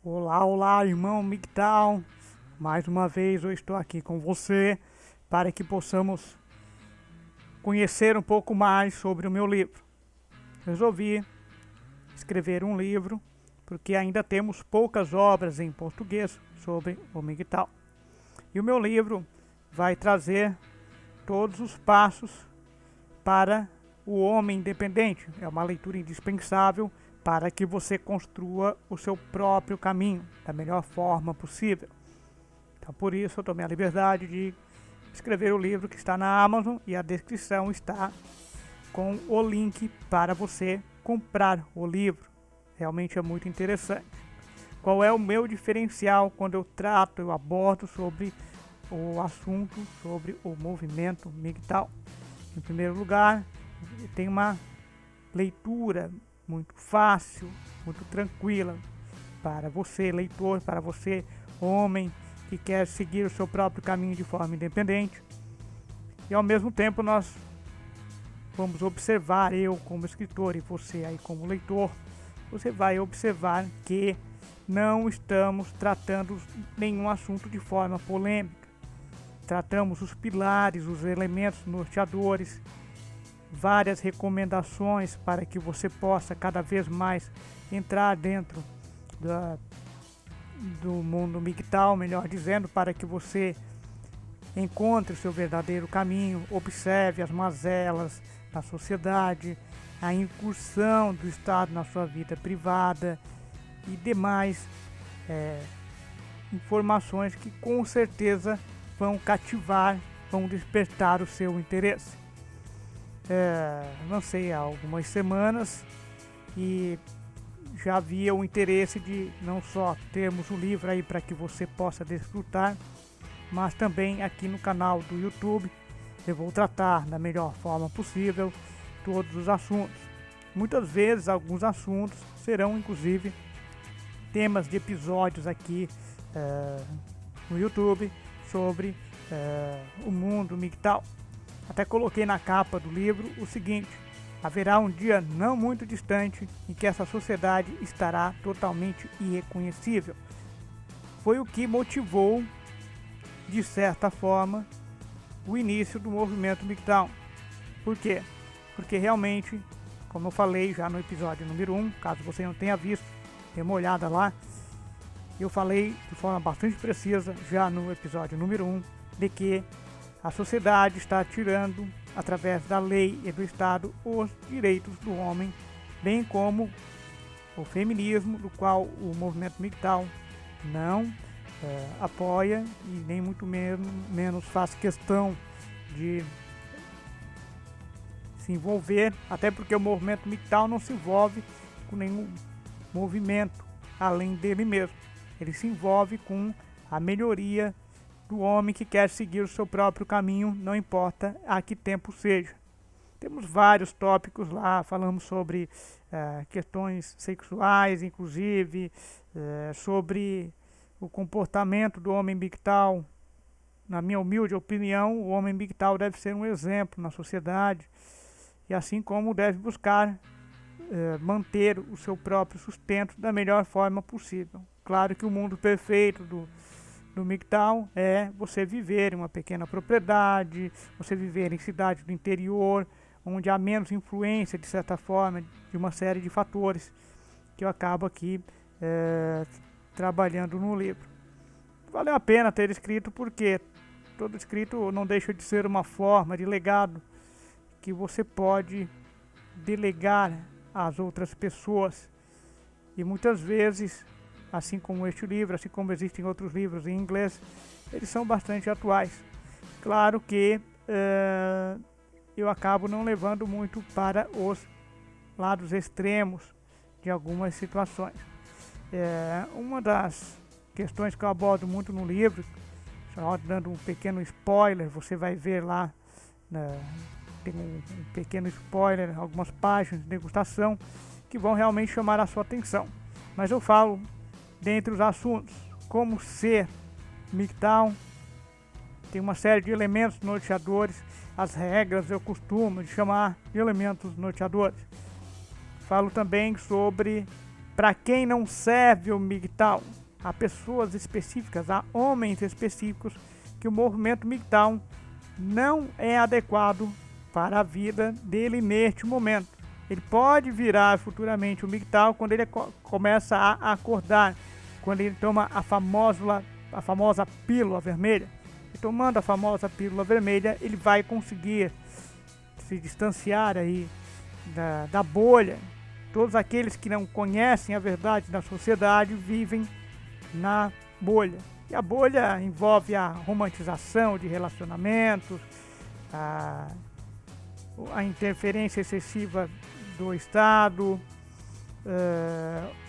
Olá, olá, irmão MGTOW. Mais uma vez eu estou aqui com você para que possamos conhecer um pouco mais sobre o meu livro. Resolvi escrever um livro porque ainda temos poucas obras em português sobre o MGTOW. E o meu livro vai trazer todos os passos para o homem independente. É uma leitura indispensável para que você construa o seu próprio caminho da melhor forma possível. Então, por isso, eu tomei a liberdade de escrever o livro que está na Amazon e a descrição está com o link para você comprar o livro. Realmente é muito interessante. Qual é o meu diferencial quando eu abordo sobre o assunto, sobre o movimento MGTOW? Em primeiro lugar, tem uma leitura muito fácil, muito tranquila para você, leitor, para você, homem, que quer seguir o seu próprio caminho de forma independente. E ao mesmo tempo nós vamos observar, eu como escritor e você aí como leitor, você vai observar que não estamos tratando nenhum assunto de forma polêmica. Tratamos os pilares, os elementos norteadores, várias recomendações para que você possa cada vez mais entrar dentro do mundo MGTOW, melhor dizendo, para que você encontre o seu verdadeiro caminho, observe as mazelas da sociedade, a incursão do Estado na sua vida privada e demais informações que com certeza vão cativar, vão despertar o seu interesse. Lancei há algumas semanas e já havia o interesse de não só termos um livro aí para que você possa desfrutar, mas também aqui no canal do YouTube eu vou tratar da melhor forma possível todos os assuntos. Muitas vezes alguns assuntos serão inclusive temas de episódios aqui no YouTube sobre o mundo MGTOW. Até coloquei na capa do livro o seguinte: haverá um dia não muito distante em que essa sociedade estará totalmente irreconhecível. Foi o que motivou, de certa forma, o início do movimento MGTOW. Por quê? Porque realmente, como eu falei já no episódio número 1, caso você não tenha visto, dê uma olhada lá, eu falei de forma bastante precisa já no episódio número 1 de que a sociedade está tirando, através da lei e do Estado, os direitos do homem, bem como o feminismo, do qual o movimento MGTOW não apoia e nem muito menos faz questão de se envolver, até porque o movimento MGTOW não se envolve com nenhum movimento além dele mesmo. Ele se envolve com a melhoria do homem que quer seguir o seu próprio caminho, não importa a que tempo seja. Temos vários tópicos lá, falamos sobre questões sexuais, inclusive, sobre o comportamento do homem MGTOW. Na minha humilde opinião, o homem MGTOW deve ser um exemplo na sociedade, e assim como deve buscar manter o seu próprio sustento da melhor forma possível. Claro que o mundo perfeito do MGTOW é você viver em uma pequena propriedade, você viver em cidades do interior, onde há menos influência, de certa forma, de uma série de fatores que eu acabo aqui trabalhando no livro. Valeu a pena ter escrito, porque todo escrito não deixa de ser uma forma de legado que você pode delegar às outras pessoas. E muitas vezes, assim como este livro, assim como existem outros livros em inglês, eles são bastante atuais. Claro que eu acabo não levando muito para os lados extremos de algumas situações. Uma das questões que eu abordo muito no livro, só dando um pequeno spoiler, você vai ver lá, tem um pequeno spoiler, algumas páginas de degustação que vão realmente chamar a sua atenção. Mas eu falo, dentre os assuntos, como ser MGTOW, tem uma série de elementos norteadores, as regras eu costumo chamar de elementos norteadores. Falo também sobre para quem não serve o MGTOW. Há pessoas específicas, há homens específicos que o movimento MGTOW não é adequado para a vida dele neste momento. Ele pode virar futuramente o MGTOW quando ele começa a acordar, quando ele toma a famosa pílula vermelha. E tomando a famosa pílula vermelha, ele vai conseguir se distanciar aí da bolha. Todos aqueles que não conhecem a verdade da sociedade vivem na bolha. E a bolha envolve a romantização de relacionamentos, a interferência excessiva do Estado,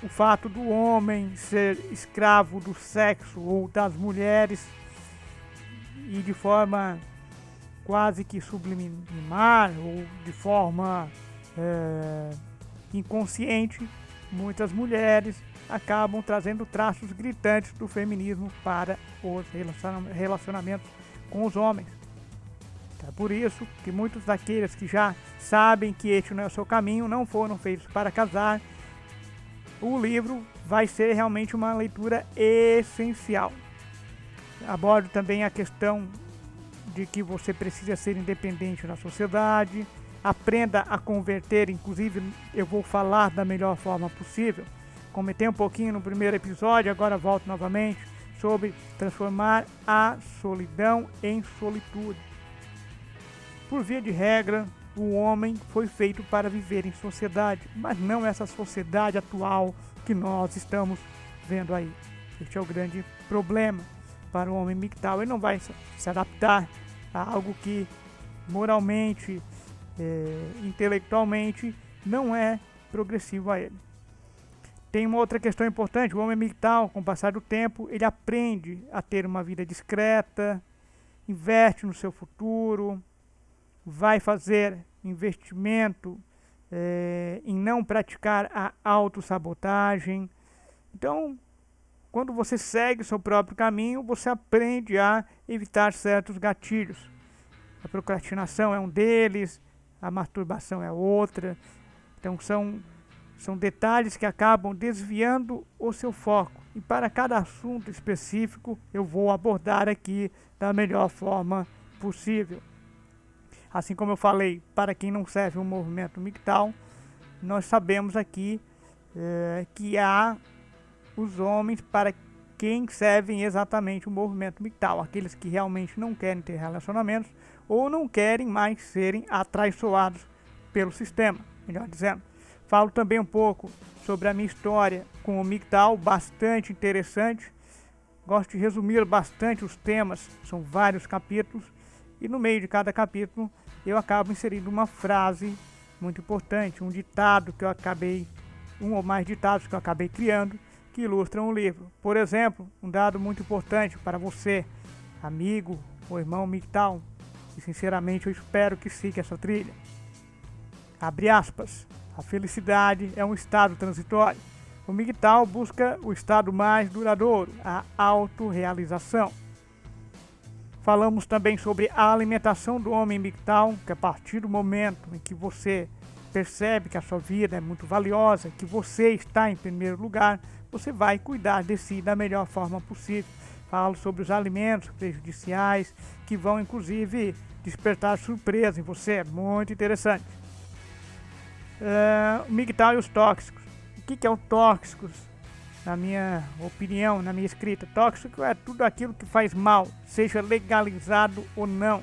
o fato do homem ser escravo do sexo ou das mulheres e de forma quase que subliminar ou de forma inconsciente, muitas mulheres acabam trazendo traços gritantes do feminismo para os relacionamentos com os homens. É por isso que muitos daqueles que já sabem que este não é o seu caminho, não foram feitos para casar, o livro vai ser realmente uma leitura essencial. Abordo também a questão de que você precisa ser independente na sociedade, aprenda a converter, inclusive eu vou falar da melhor forma possível. Comentei um pouquinho no primeiro episódio, agora volto novamente, sobre transformar a solidão em solitude. Por via de regra, o homem foi feito para viver em sociedade, mas não essa sociedade atual que nós estamos vendo aí. Este é o grande problema para o homem MGTOW. Ele não vai se adaptar a algo que moralmente, intelectualmente, não é progressivo a ele. Tem uma outra questão importante: o homem MGTOW, com o passar do tempo, ele aprende a ter uma vida discreta, investe no seu futuro, vai fazer investimento em não praticar a autossabotagem. Então, quando você segue o seu próprio caminho, você aprende a evitar certos gatilhos. A procrastinação é um deles, a masturbação é outra. Então, são detalhes que acabam desviando o seu foco. E para cada assunto específico, eu vou abordar aqui da melhor forma possível. Assim como eu falei, para quem não serve o movimento MGTOW, nós sabemos aqui que há os homens para quem servem exatamente o movimento MGTOW, aqueles que realmente não querem ter relacionamentos ou não querem mais serem atraiçoados pelo sistema, melhor dizendo. Falo também um pouco sobre a minha história com o MGTOW, bastante interessante. Gosto de resumir bastante os temas, são vários capítulos, e no meio de cada capítulo eu acabo inserindo uma frase muito importante, um ditado que eu acabei, um ou mais ditados que eu acabei criando, que ilustram o livro. Por exemplo, um dado muito importante para você, amigo ou irmão MGTOW, e sinceramente eu espero que siga essa trilha. Abre aspas. A felicidade é um estado transitório. O MGTOW busca o estado mais duradouro, a autorrealização. Falamos também sobre a alimentação do homem MGTOW, que a partir do momento em que você percebe que a sua vida é muito valiosa, que você está em primeiro lugar, você vai cuidar de si da melhor forma possível. Falo sobre os alimentos prejudiciais, que vão inclusive despertar surpresa em você, é muito interessante. O MGTOW e os tóxicos. O que é o tóxicos? Na minha opinião, na minha escrita, tóxico é tudo aquilo que faz mal, seja legalizado ou não.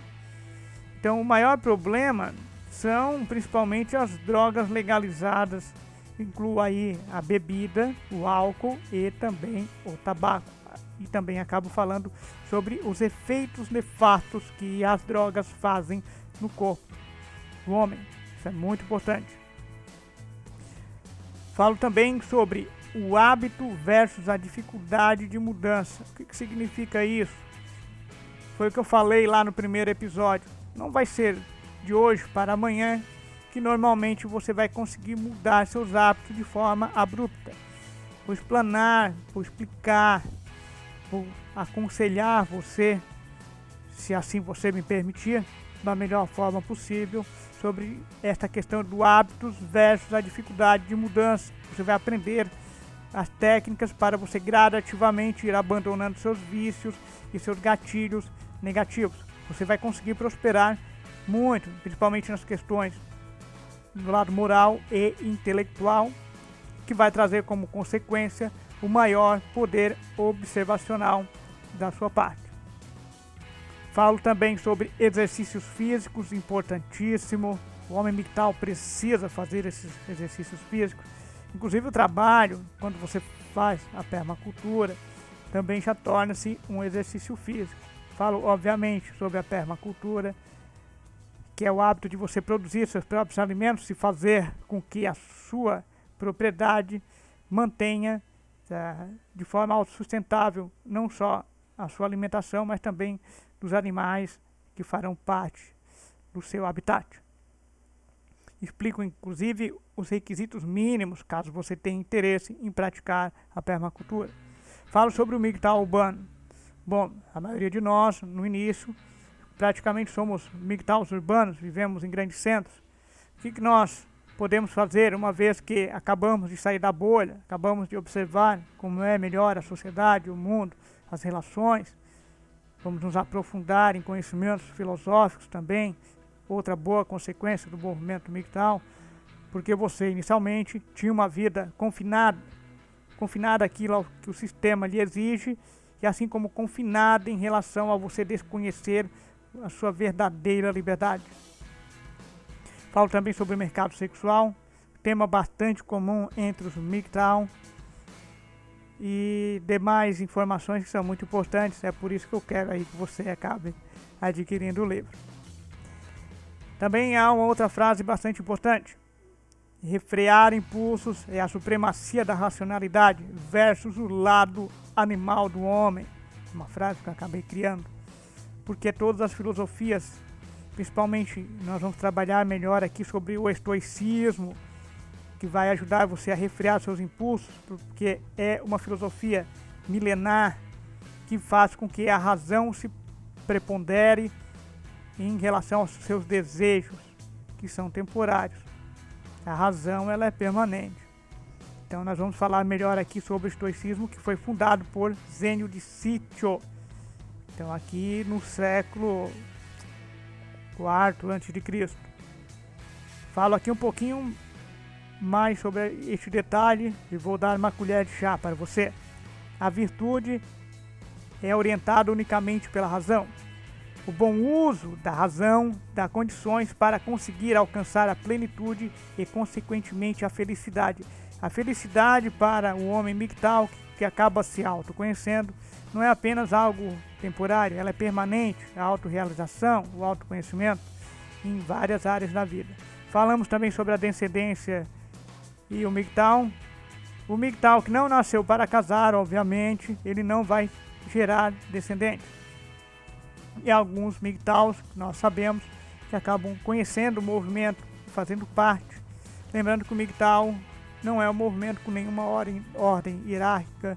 Então o maior problema são principalmente as drogas legalizadas, inclui aí a bebida, o álcool e também o tabaco. E também acabo falando sobre os efeitos nefastos que as drogas fazem no corpo do homem. Isso é muito importante. Falo também sobre o hábito versus a dificuldade de mudança. O que significa isso? Foi o que eu falei lá no primeiro episódio. Não vai ser de hoje para amanhã que normalmente você vai conseguir mudar seus hábitos de forma abrupta. Vou explanar, vou explicar, vou aconselhar você, se assim você me permitir, da melhor forma possível, sobre esta questão do hábitos versus a dificuldade de mudança. Você vai aprender as técnicas para você gradativamente ir abandonando seus vícios e seus gatilhos negativos. Você vai conseguir prosperar muito, principalmente nas questões do lado moral e intelectual, que vai trazer como consequência o maior poder observacional da sua parte. Falo também sobre exercícios físicos, importantíssimo. O homem mictal precisa fazer esses exercícios físicos. Inclusive o trabalho, quando você faz a permacultura, também já torna-se um exercício físico. Falo, obviamente, sobre a permacultura, que é o hábito de você produzir seus próprios alimentos e fazer com que a sua propriedade mantenha de forma autossustentável não só a sua alimentação, mas também dos animais que farão parte do seu habitat. Explico inclusive os requisitos mínimos caso você tenha interesse em praticar a permacultura. Falo sobre o migtal urbano. Bom, a maioria de nós, no início, praticamente somos migtals urbanos, vivemos em grandes centros. O que nós podemos fazer uma vez que acabamos de sair da bolha, acabamos de observar como é melhor a sociedade, o mundo, as relações? Vamos nos aprofundar em conhecimentos filosóficos também, outra boa consequência do movimento migtal, porque você inicialmente tinha uma vida confinada àquilo ao que o sistema lhe exige, e assim como confinada em relação a você desconhecer a sua verdadeira liberdade. Falo também sobre o mercado sexual, tema bastante comum entre os migtal, e demais informações que são muito importantes. É por isso que eu quero aí que você acabe adquirindo o livro. Também há uma outra frase bastante importante: refrear impulsos é a supremacia da racionalidade versus o lado animal do homem. Uma frase que eu acabei criando, porque todas as filosofias, principalmente nós vamos trabalhar melhor aqui sobre o estoicismo, que vai ajudar você a refrear seus impulsos, porque é uma filosofia milenar que faz com que a razão se prepondere em relação aos seus desejos, que são temporários. A razão, ela é permanente. Então nós vamos falar melhor aqui sobre o estoicismo, que foi fundado por Zênio de Cítio. Então aqui no século IV a.C. Falo aqui um pouquinho mais sobre este detalhe e vou dar uma colher de chá para você. A virtude é orientada unicamente pela razão. O bom uso da razão dá condições para conseguir alcançar a plenitude e, consequentemente, a felicidade. A felicidade para o homem migtal, que acaba se autoconhecendo, não é apenas algo temporário, ela é permanente. A autorrealização, o autoconhecimento em várias áreas da vida. Falamos também sobre a descendência e o migtal. O migtal que não nasceu para casar, obviamente, ele não vai gerar descendentes. E alguns migtals, nós sabemos, que acabam conhecendo o movimento, fazendo parte. Lembrando que o migtal não é um movimento com nenhuma ordem hierárquica,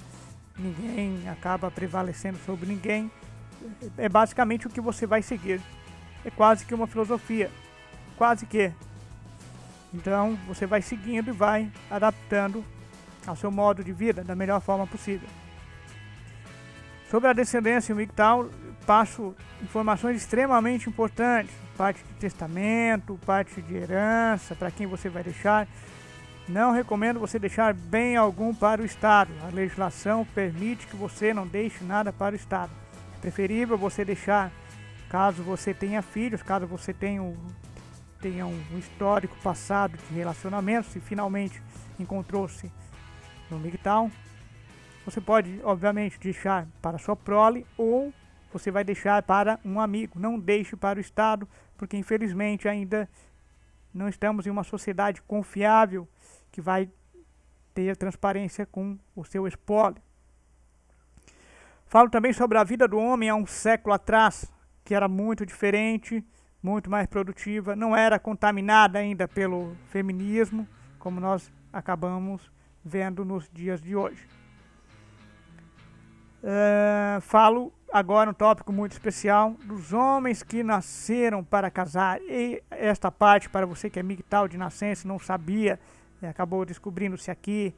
ninguém acaba prevalecendo sobre ninguém. É basicamente o que você vai seguir. É quase que uma filosofia, quase que. Então você vai seguindo e vai adaptando ao seu modo de vida da melhor forma possível. Sobre a descendência migtal, passo informações extremamente importantes, parte de testamento, parte de herança, para quem você vai deixar. Não recomendo você deixar bem algum para o Estado. A legislação permite que você não deixe nada para o Estado. É preferível você deixar, caso você tenha filhos, caso você tenha um histórico passado de relacionamento, se finalmente encontrou-se no migtal, você pode, obviamente, deixar para sua prole ou você vai deixar para um amigo. Não deixe para o Estado, porque infelizmente ainda não estamos em uma sociedade confiável que vai ter transparência com o seu espólio. Falo também sobre a vida do homem há um século atrás, que era muito diferente, muito mais produtiva, não era contaminada ainda pelo feminismo, como nós acabamos vendo nos dias de hoje. Falo agora um tópico muito especial dos homens que nasceram para casar. E esta parte, para você que é migtal de nascença, não sabia, acabou descobrindo-se aqui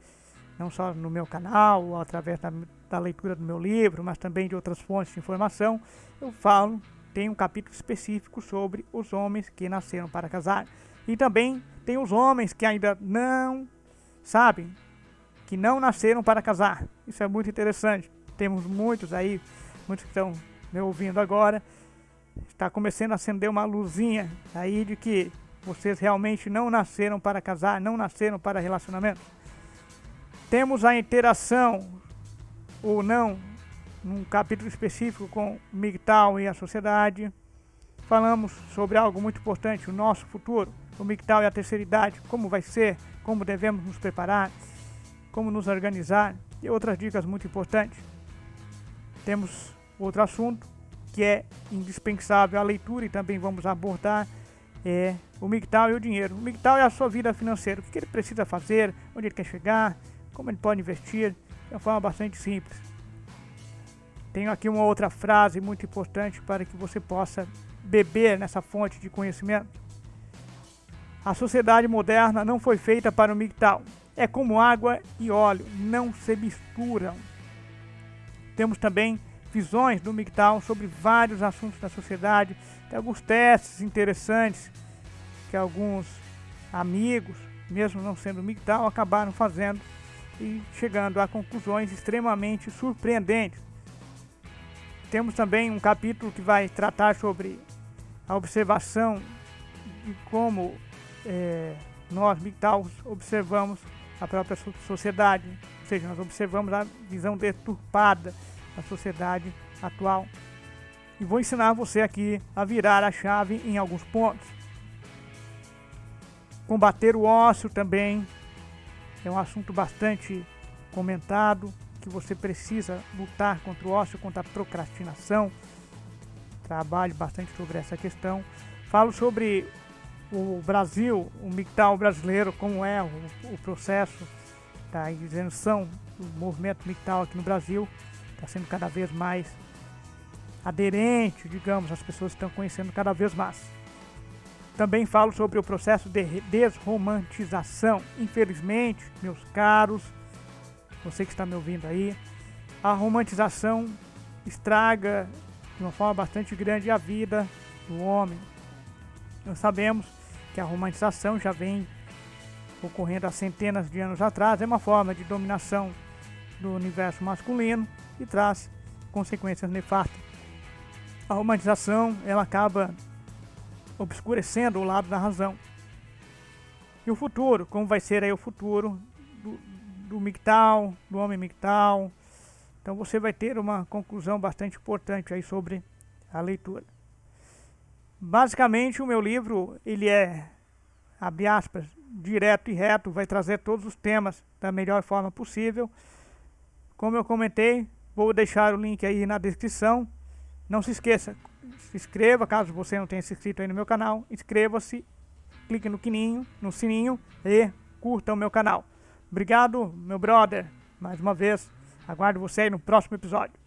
não só no meu canal, ou através da leitura do meu livro, mas também de outras fontes de informação, eu falo, tem um capítulo específico sobre os homens que nasceram para casar. E também tem os homens que ainda não sabem, que não nasceram para casar. Isso é muito interessante. Temos muitos aí, muitos que estão me ouvindo agora, está começando a acender uma luzinha aí de que vocês realmente não nasceram para casar, não nasceram para relacionamento. Temos a interação ou não, num capítulo específico com MGTOW e a sociedade. Falamos sobre algo muito importante, o nosso futuro, o MGTOW e a terceira idade, como vai ser, como devemos nos preparar, como nos organizar e outras dicas muito importantes. Temos outro assunto que é indispensável a leitura e também vamos abordar o MGTOW e o dinheiro. O MGTOW é a sua vida financeira, o que ele precisa fazer, onde ele quer chegar, como ele pode investir, de uma forma bastante simples. Tenho aqui uma outra frase muito importante para que você possa beber nessa fonte de conhecimento. A sociedade moderna não foi feita para o MGTOW. É como água e óleo, não se misturam. Temos também visões do MGTOW sobre vários assuntos da sociedade. Tem alguns testes interessantes que alguns amigos, mesmo não sendo MGTOW, acabaram fazendo e chegando a conclusões extremamente surpreendentes. Temos também um capítulo que vai tratar sobre a observação de como nós, MGTOWs, observamos a própria sociedade, ou seja, nós observamos a visão deturpada da sociedade atual. E vou ensinar você aqui a virar a chave em alguns pontos. Combater o ócio também é um assunto bastante comentado, que você precisa lutar contra o ócio, contra a procrastinação. Trabalho bastante sobre essa questão. Falo sobre o Brasil, o MGTOW brasileiro, como é o processo da isenção do movimento MGTOW aqui no Brasil. Está sendo cada vez mais aderente, digamos, as pessoas estão conhecendo cada vez mais. Também falo sobre o processo de desromantização. Infelizmente, meus caros, você que está me ouvindo aí, a romantização estraga de uma forma bastante grande a vida do homem. Nós sabemos que a romantização já vem ocorrendo há centenas de anos atrás, é uma forma de dominação do universo masculino e traz consequências nefastas. A romantização, ela acaba obscurecendo o lado da razão. E o futuro, como vai ser aí o futuro do MGTOW, do homem MGTOW. Então você vai ter uma conclusão bastante importante aí sobre a leitura. Basicamente o meu livro, ele é, abre aspas, direto e reto, vai trazer todos os temas da melhor forma possível. Como eu comentei, vou deixar o link aí na descrição. Não se esqueça, se inscreva, caso você não tenha se inscrito aí no meu canal, inscreva-se, clique no sininho e curta o meu canal. Obrigado, meu brother, mais uma vez, aguardo você aí no próximo episódio.